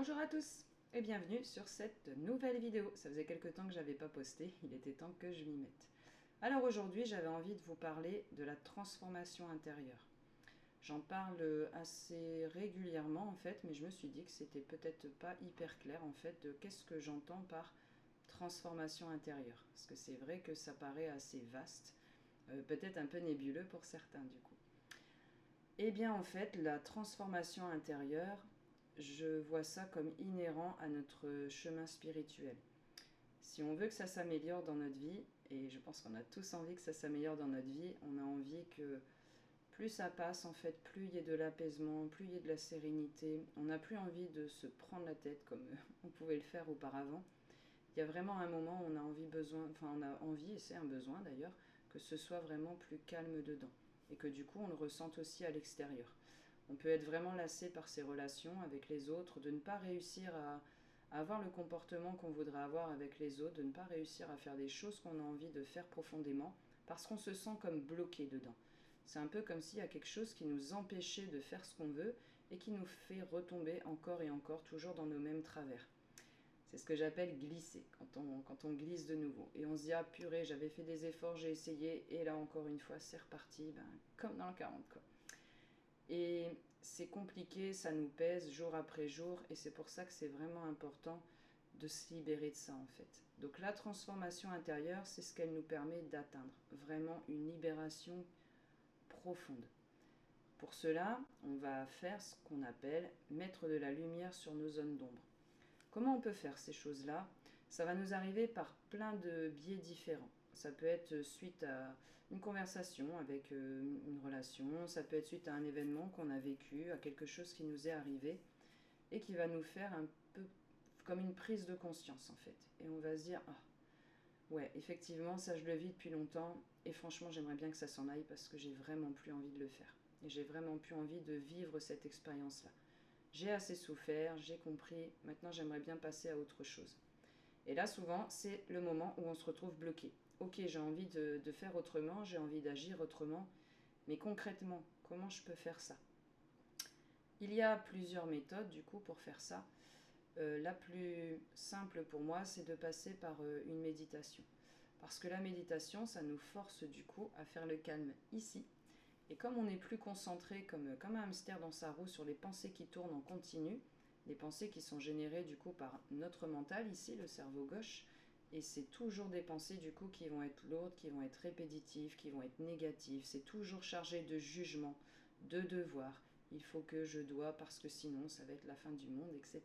Bonjour à tous et bienvenue sur cette nouvelle vidéo. Ça faisait quelques temps que j'avais pas posté, il était temps que je m'y mette. Alors aujourd'hui j'avais envie de vous parler de la transformation intérieure. J'en parle assez régulièrement en fait, mais je me suis dit que c'était peut-être pas hyper clair en fait de qu'est-ce que j'entends par transformation intérieure. Parce que c'est vrai que ça paraît assez vaste, peut-être un peu nébuleux pour certains du coup. Eh bien en fait la transformation intérieure, je vois ça comme inhérent à notre chemin spirituel. Si on veut que ça s'améliore dans notre vie, et je pense qu'on a tous envie que ça s'améliore dans notre vie, on a envie que plus ça passe en fait, plus il y ait de l'apaisement, plus il y ait de la sérénité, on n'a plus envie de se prendre la tête comme on pouvait le faire auparavant. Il y a vraiment un moment où on a on a envie, et c'est un besoin d'ailleurs, que ce soit vraiment plus calme dedans. Et que du coup on le ressente aussi à l'extérieur. On peut être vraiment lassé par ses relations avec les autres, de ne pas réussir à avoir le comportement qu'on voudrait avoir avec les autres, de ne pas réussir à faire des choses qu'on a envie de faire profondément, parce qu'on se sent comme bloqué dedans. C'est un peu comme s'il y a quelque chose qui nous empêchait de faire ce qu'on veut et qui nous fait retomber encore et encore, toujours dans nos mêmes travers. C'est ce que j'appelle glisser, quand on glisse de nouveau. Et on se dit, ah purée, j'avais fait des efforts, j'ai essayé, et là encore une fois, c'est reparti, comme dans le 40 quoi. Et c'est compliqué, ça nous pèse jour après jour, et c'est pour ça que c'est vraiment important de se libérer de ça en fait. Donc la transformation intérieure, c'est ce qu'elle nous permet d'atteindre, vraiment une libération profonde. Pour cela, on va faire ce qu'on appelle mettre de la lumière sur nos zones d'ombre. Comment on peut faire ces choses-là? Ça va nous arriver par plein de biais différents. Ça peut être suite à une conversation avec une relation, ça peut être suite à un événement qu'on a vécu, à quelque chose qui nous est arrivé et qui va nous faire un peu comme une prise de conscience en fait. Et on va se dire, ah ouais, effectivement, ça je le vis depuis longtemps et franchement j'aimerais bien que ça s'en aille parce que j'ai vraiment plus envie de le faire. Et j'ai vraiment plus envie de vivre cette expérience-là. J'ai assez souffert, j'ai compris, maintenant j'aimerais bien passer à autre chose. Et là, souvent, c'est le moment où on se retrouve bloqué. Ok, j'ai envie de faire autrement, j'ai envie d'agir autrement, mais concrètement, comment je peux faire ça? Il y a plusieurs méthodes, du coup, pour faire ça. La plus simple pour moi, c'est de passer par une méditation. Parce que la méditation, ça nous force, du coup, à faire le calme ici. Et comme on n'est plus concentré comme un hamster dans sa roue sur les pensées qui tournent en continu, des pensées qui sont générées du coup par notre mental ici, le cerveau gauche, et c'est toujours des pensées du coup qui vont être lourdes, qui vont être répétitives, qui vont être négatives, c'est toujours chargé de jugement, de devoir, il faut que je dois parce que sinon ça va être la fin du monde, etc.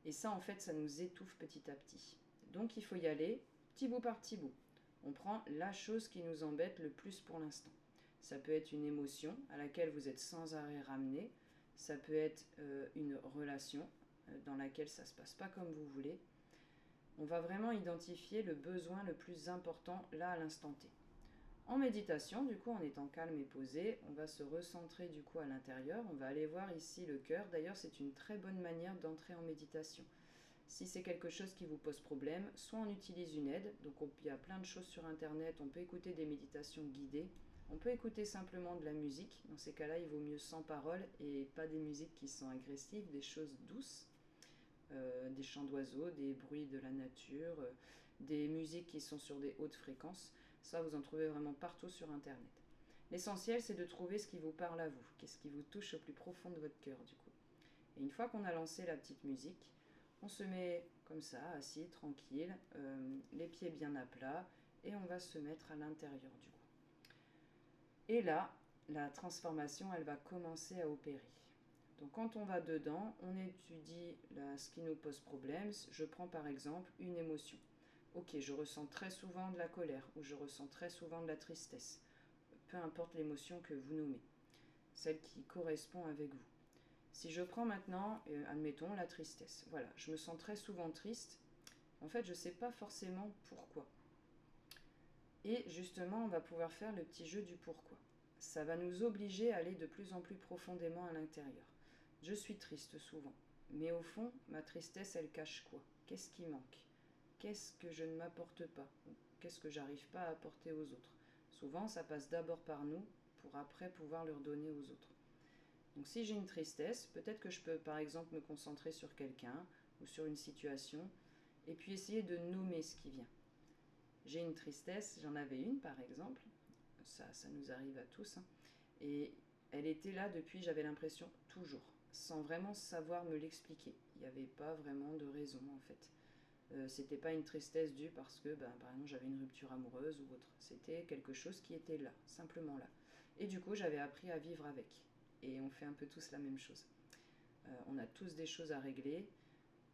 Et ça en fait ça nous étouffe petit à petit. Donc il faut y aller petit bout par petit bout. On prend la chose qui nous embête le plus pour l'instant. Ça peut être une émotion à laquelle vous êtes sans arrêt ramené. Ça peut être une relation dans laquelle ça ne se passe pas comme vous voulez. On va vraiment identifier le besoin le plus important là à l'instant T. En méditation, du coup, en étant calme et posé, on va se recentrer du coup à l'intérieur. On va aller voir ici le cœur. D'ailleurs, c'est une très bonne manière d'entrer en méditation. Si c'est quelque chose qui vous pose problème, soit on utilise une aide, donc il y a plein de choses sur internet, on peut écouter des méditations guidées, on peut écouter simplement de la musique, dans ces cas-là il vaut mieux sans parole et pas des musiques qui sont agressives, des choses douces, des chants d'oiseaux, des bruits de la nature, des musiques qui sont sur des hautes fréquences, ça vous en trouvez vraiment partout sur internet. L'essentiel c'est de trouver ce qui vous parle à vous, qu'est-ce qui vous touche au plus profond de votre cœur du coup. Et une fois qu'on a lancé la petite musique, on se met comme ça, assis, tranquille, les pieds bien à plat, et on va se mettre à l'intérieur du coup. Et là, la transformation, elle va commencer à opérer. Donc quand on va dedans, on étudie ce qui nous pose problème. Je prends par exemple une émotion. Ok, je ressens très souvent de la colère, ou je ressens très souvent de la tristesse. Peu importe l'émotion que vous nommez, celle qui correspond avec vous. Si je prends maintenant, admettons, la tristesse. Voilà, je me sens très souvent triste. En fait, je ne sais pas forcément pourquoi. Et justement, on va pouvoir faire le petit jeu du pourquoi. Ça va nous obliger à aller de plus en plus profondément à l'intérieur. Je suis triste souvent. Mais au fond, ma tristesse, elle cache quoi? Qu'est-ce qui manque? Qu'est-ce que je ne m'apporte pas? Qu'est-ce que j'arrive pas à apporter aux autres? Souvent, ça passe d'abord par nous pour après pouvoir leur donner aux autres. Donc si j'ai une tristesse, peut-être que je peux par exemple me concentrer sur quelqu'un ou sur une situation et puis essayer de nommer ce qui vient. J'ai une tristesse, j'en avais une par exemple, ça nous arrive à tous, hein, et elle était là depuis, j'avais l'impression, toujours, sans vraiment savoir me l'expliquer. Il n'y avait pas vraiment de raison en fait. C'était pas une tristesse due parce que, par exemple, j'avais une rupture amoureuse ou autre. C'était quelque chose qui était là, simplement là. Et du coup, j'avais appris à vivre avec. Et on fait un peu tous la même chose. On a tous des choses à régler.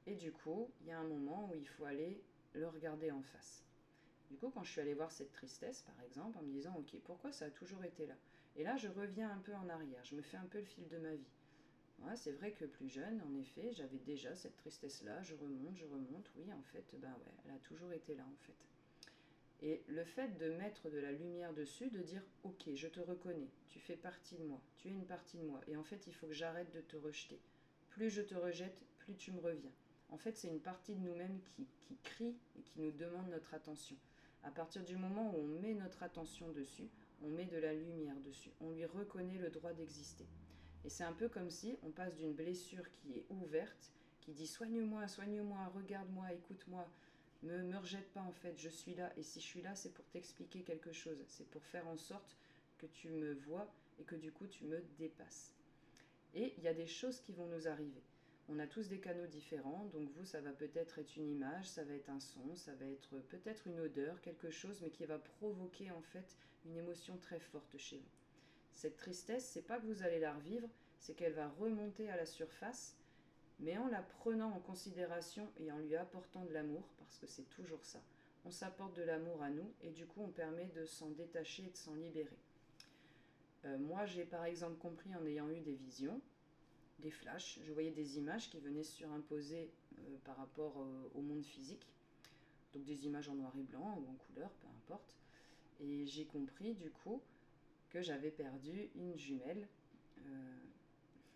Et du coup, il y a un moment où il faut aller le regarder en face. Du coup, quand je suis allée voir cette tristesse, par exemple, en me disant, ok, pourquoi ça a toujours été là? Et là, je reviens un peu en arrière. Je me fais un peu le fil de ma vie. Ouais, c'est vrai que plus jeune, en effet, j'avais déjà cette tristesse-là, je remonte, oui, en fait, ouais, elle a toujours été là, en fait. Et le fait de mettre de la lumière dessus, de dire, ok, je te reconnais, tu fais partie de moi, tu es une partie de moi, et en fait, il faut que j'arrête de te rejeter. Plus je te rejette, plus tu me reviens. En fait, c'est une partie de nous-mêmes qui crie et qui nous demande notre attention. À partir du moment où on met notre attention dessus, on met de la lumière dessus, on lui reconnaît le droit d'exister. Et c'est un peu comme si on passe d'une blessure qui est ouverte, qui dit soigne-moi, soigne-moi, regarde-moi, écoute-moi, me rejette pas en fait, je suis là. Et si je suis là, c'est pour t'expliquer quelque chose, c'est pour faire en sorte que tu me vois et que du coup tu me dépasses. Et il y a des choses qui vont nous arriver. On a tous des canaux différents, donc vous, ça va peut-être être une image, ça va être un son, ça va être peut-être une odeur, quelque chose, mais qui va provoquer en fait une émotion très forte chez vous. Cette tristesse, c'est pas que vous allez la revivre, c'est qu'elle va remonter à la surface, mais en la prenant en considération et en lui apportant de l'amour, parce que c'est toujours ça. On s'apporte de l'amour à nous et du coup on permet de s'en détacher et de s'en libérer. Moi j'ai par exemple compris en ayant eu des visions, des flashs, je voyais des images qui venaient surimposer par rapport au monde physique, donc des images en noir et blanc ou en couleur, peu importe, et j'ai compris du coup que j'avais perdu une jumelle euh,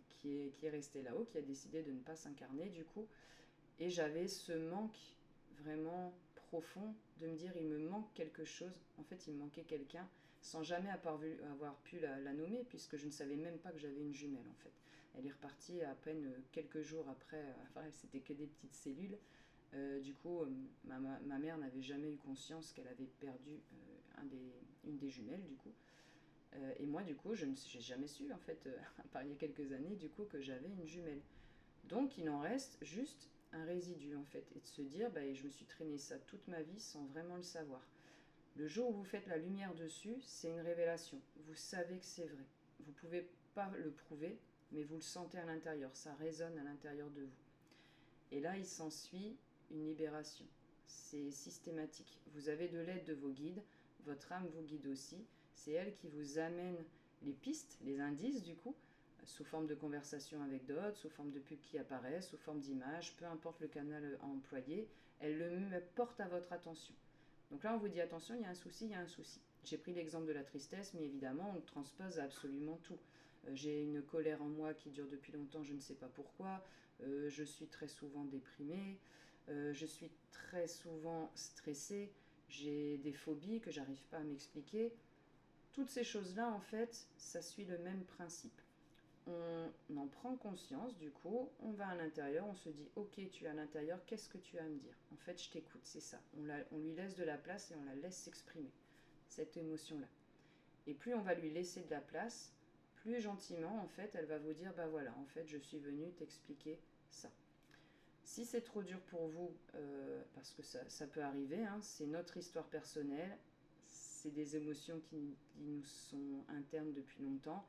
qui est restée là-haut, qui a décidé de ne pas s'incarner du coup. Et j'avais ce manque vraiment profond de me dire il me manque quelque chose. En fait, il me manquait quelqu'un sans jamais avoir pu la nommer puisque je ne savais même pas que j'avais une jumelle en fait. Elle est repartie à peine quelques jours après, enfin c'était que des petites cellules. Du coup, ma mère n'avait jamais eu conscience qu'elle avait perdu une des jumelles du coup. Et moi, du coup, je n'ai jamais su, en fait, à part il y a quelques années, du coup, que j'avais une jumelle. Donc, il en reste juste un résidu, en fait, et de se dire, je me suis traîné ça toute ma vie sans vraiment le savoir. Le jour où vous faites la lumière dessus, c'est une révélation. Vous savez que c'est vrai. Vous ne pouvez pas le prouver, mais vous le sentez à l'intérieur, ça résonne à l'intérieur de vous. Et là, il s'ensuit une libération. C'est systématique. Vous avez de l'aide de vos guides, votre âme vous guide aussi. C'est elle qui vous amène les pistes, les indices du coup, sous forme de conversation avec d'autres, sous forme de pubs qui apparaissent, sous forme d'images, peu importe le canal employé, elle le porte à votre attention. Donc là, on vous dit attention, il y a un souci, il y a un souci. J'ai pris l'exemple de la tristesse, mais évidemment, on transpose absolument tout. J'ai une colère en moi qui dure depuis longtemps, je ne sais pas pourquoi. Je suis très souvent déprimée. Je suis très souvent stressée. J'ai des phobies que j'arrive pas à m'expliquer. Toutes ces choses-là, en fait, ça suit le même principe. On en prend conscience, du coup, on va à l'intérieur, on se dit, ok, tu es à l'intérieur, qu'est-ce que tu as à me dire? En fait, je t'écoute, c'est ça. On lui laisse de la place et on la laisse s'exprimer, cette émotion-là. Et plus on va lui laisser de la place, plus gentiment, en fait, elle va vous dire, voilà, en fait, je suis venue t'expliquer ça. Si c'est trop dur pour vous, parce que ça peut arriver, hein, c'est notre histoire personnelle, c'est des émotions qui nous sont internes depuis longtemps.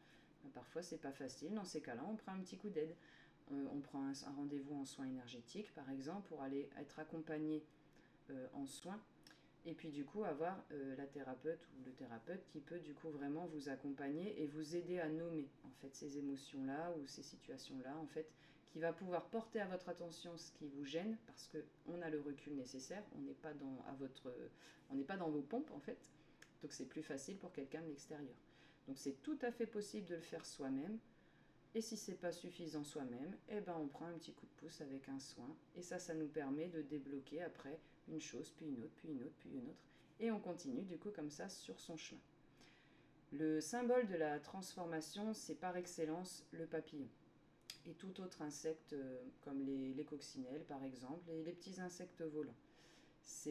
Parfois, c'est pas facile. Dans ces cas-là, on prend un petit coup d'aide. On prend un rendez-vous en soins énergétiques, par exemple, pour aller être accompagné en soins. Et puis, du coup, avoir la thérapeute ou le thérapeute qui peut, du coup, vraiment vous accompagner et vous aider à nommer, en fait, ces émotions-là ou ces situations-là, en fait, qui va pouvoir porter à votre attention ce qui vous gêne, parce qu'on a le recul nécessaire, on n'est pas on n'est pas dans vos pompes, en fait. Donc, c'est plus facile pour quelqu'un de l'extérieur. Donc c'est tout à fait possible de le faire soi-même. Et si c'est pas suffisant soi-même, on prend un petit coup de pouce avec un soin. Et ça nous permet de débloquer après une chose, puis une autre, puis une autre, puis une autre. Et on continue du coup comme ça sur son chemin. Le symbole de la transformation, c'est par excellence le papillon. Et tout autre insecte, comme les coccinelles par exemple, et les petits insectes volants.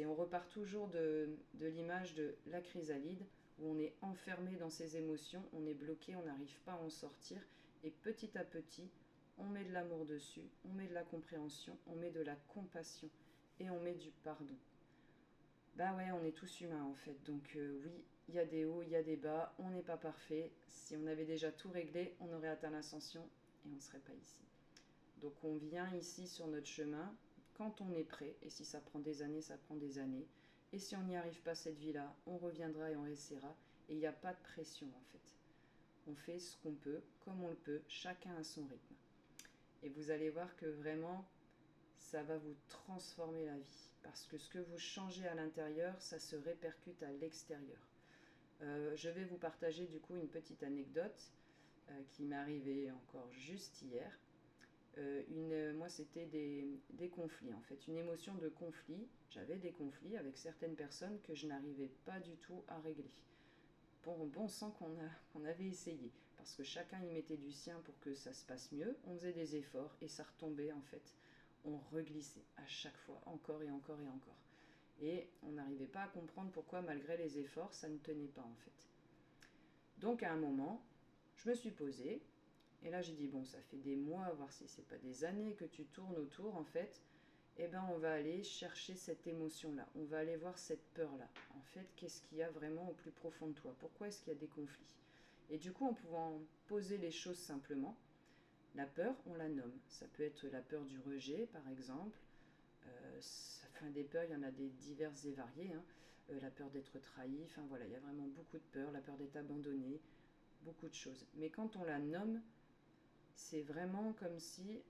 On repart toujours de l'image de la chrysalide, où on est enfermé dans ses émotions, on est bloqué, on n'arrive pas à en sortir, et petit à petit, on met de l'amour dessus, on met de la compréhension, on met de la compassion, et on met du pardon. Bah ouais, on est tous humains en fait, donc oui, il y a des hauts, il y a des bas, on n'est pas parfait. Si on avait déjà tout réglé, on aurait atteint l'ascension et on ne serait pas ici. Donc on vient ici sur notre chemin quand on est prêt, et si ça prend des années, ça prend des années. Et si on n'y arrive pas cette vie-là, on reviendra et on essaiera. Et il n'y a pas de pression en fait. On fait ce qu'on peut, comme on le peut, chacun à son rythme. Et vous allez voir que vraiment, ça va vous transformer la vie. Parce que ce que vous changez à l'intérieur, ça se répercute à l'extérieur. Je vais vous partager du coup une petite anecdote qui m'est arrivée encore juste hier. Moi, c'était des conflits, en fait, une émotion de conflit. J'avais des conflits avec certaines personnes que je n'arrivais pas du tout à régler. Bon sang qu'on avait essayé, parce que chacun y mettait du sien pour que ça se passe mieux. On faisait des efforts et ça retombait, en fait. On reglissait à chaque fois, encore et encore et encore. Et on n'arrivait pas à comprendre pourquoi, malgré les efforts, ça ne tenait pas, en fait. Donc, à un moment, je me suis posée. Et là, j'ai dit, bon, ça fait des mois, voire si c'est pas des années que tu tournes autour, en fait, eh ben, on va aller chercher cette émotion-là. On va aller voir cette peur-là. En fait, qu'est-ce qu'il y a vraiment au plus profond de toi? Pourquoi est-ce qu'il y a des conflits? Et du coup, en pouvant poser les choses simplement, la peur, on la nomme. Ça peut être la peur du rejet, par exemple. Enfin, des peurs, il y en a des diverses et variées. Hein. La peur d'être trahi, enfin voilà, il y a vraiment beaucoup de peurs. La peur d'être abandonné, beaucoup de choses. Mais quand on la nomme, c'est vraiment comme si, de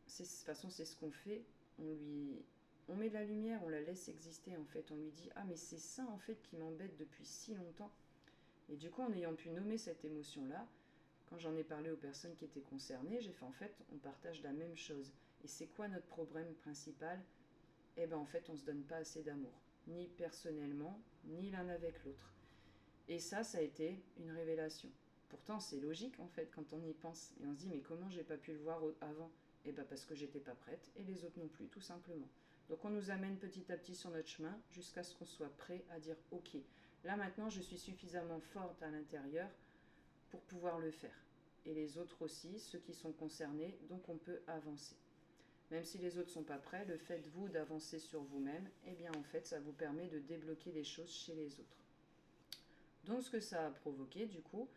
toute façon c'est ce qu'on fait, on met de la lumière, on la laisse exister en fait, on lui dit ah mais c'est ça en fait qui m'embête depuis si longtemps. Et du coup en ayant pu nommer cette émotion là, quand j'en ai parlé aux personnes qui étaient concernées, j'ai fait en fait on partage la même chose. Et c'est quoi notre problème principal? Eh ben en fait on se donne pas assez d'amour, ni personnellement, ni l'un avec l'autre. Et ça a été une révélation. Pourtant, c'est logique en fait quand on y pense. Et on se dit, mais comment j'ai pas pu le voir avant? Et bien parce que j'étais pas prête et les autres non plus, tout simplement. Donc on nous amène petit à petit sur notre chemin jusqu'à ce qu'on soit prêt à dire, ok, là maintenant je suis suffisamment forte à l'intérieur pour pouvoir le faire. Et les autres aussi, ceux qui sont concernés, donc on peut avancer. Même si les autres ne sont pas prêts, le fait vous d'avancer sur vous-même, eh bien en fait ça vous permet de débloquer les choses chez les autres. Donc ce que ça a provoqué, du coup,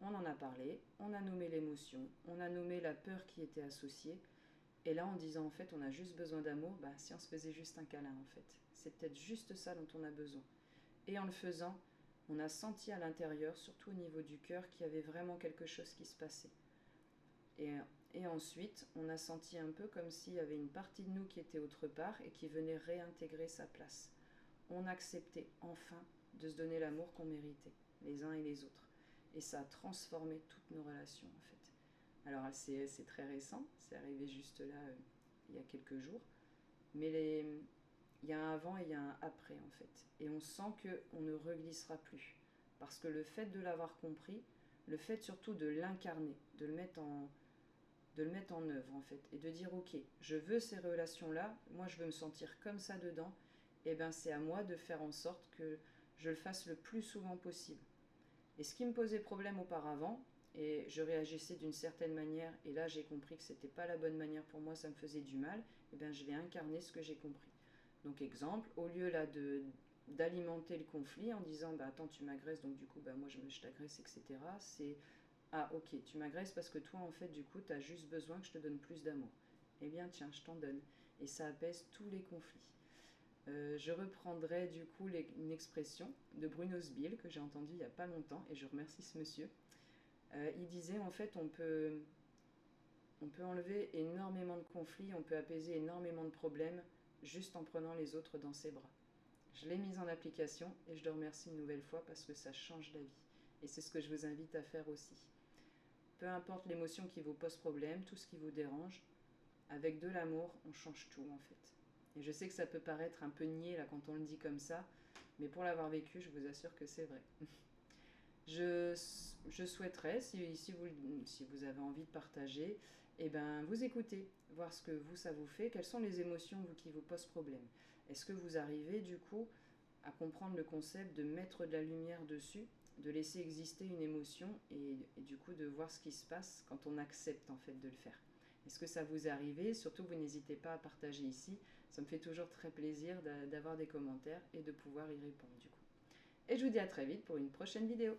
on en a parlé, on a nommé l'émotion, on a nommé la peur qui était associée, et là en disant en fait on a juste besoin d'amour, bah si on se faisait juste un câlin en fait. C'est peut-être juste ça dont on a besoin. Et en le faisant, on a senti à l'intérieur, surtout au niveau du cœur, qu'il y avait vraiment quelque chose qui se passait. Et, et ensuite, on a senti un peu comme s'il y avait une partie de nous qui était autre part et qui venait réintégrer sa place. On acceptait enfin de se donner l'amour qu'on méritait, les uns et les autres. Et ça a transformé toutes nos relations en fait. Alors c'est très récent, c'est arrivé juste là il y a quelques jours, mais il y a un avant et il y a un après en fait. Et on sent qu'on ne reglissera plus. Parce que le fait de l'avoir compris, le fait surtout de l'incarner, de le mettre en œuvre en fait, et de dire ok, je veux ces relations-là, moi je veux me sentir comme ça dedans, et bien c'est à moi de faire en sorte que je le fasse le plus souvent possible. Et ce qui me posait problème auparavant, et je réagissais d'une certaine manière, et là j'ai compris que c'était pas la bonne manière pour moi, ça me faisait du mal, et bien je vais incarner ce que j'ai compris. Donc exemple, au lieu là d'alimenter le conflit en disant bah attends tu m'agresses donc du coup bah moi je t'agresse etc. C'est ah ok tu m'agresses parce que toi en fait du coup tu as juste besoin que je te donne plus d'amour. Eh bien tiens je t'en donne et ça apaise tous les conflits. Je reprendrai du coup une expression de Bruno Sbiel que j'ai entendue il n'y a pas longtemps et je remercie ce monsieur. Il disait en fait on peut enlever énormément de conflits, on peut apaiser énormément de problèmes juste en prenant les autres dans ses bras. Je l'ai mise en application et je le remercie une nouvelle fois parce que ça change la vie. Et c'est ce que je vous invite à faire aussi. Peu importe l'émotion qui vous pose problème, tout ce qui vous dérange, avec de l'amour, on change tout en fait. Et je sais que ça peut paraître un peu niais là quand on le dit comme ça, mais pour l'avoir vécu, je vous assure que c'est vrai. Je, je souhaiterais, si vous avez envie de partager, eh ben, vous écoutez, voir ce que vous, ça vous fait, quelles sont les émotions qui vous posent problème. Est-ce que vous arrivez du coup à comprendre le concept de mettre de la lumière dessus, de laisser exister une émotion et du coup de voir ce qui se passe quand on accepte en fait de le faire. Est-ce que ça vous est arrivé? Surtout, vous n'hésitez pas à partager ici. Ça me fait toujours très plaisir d'avoir des commentaires et de pouvoir y répondre du coup. Et je vous dis à très vite pour une prochaine vidéo.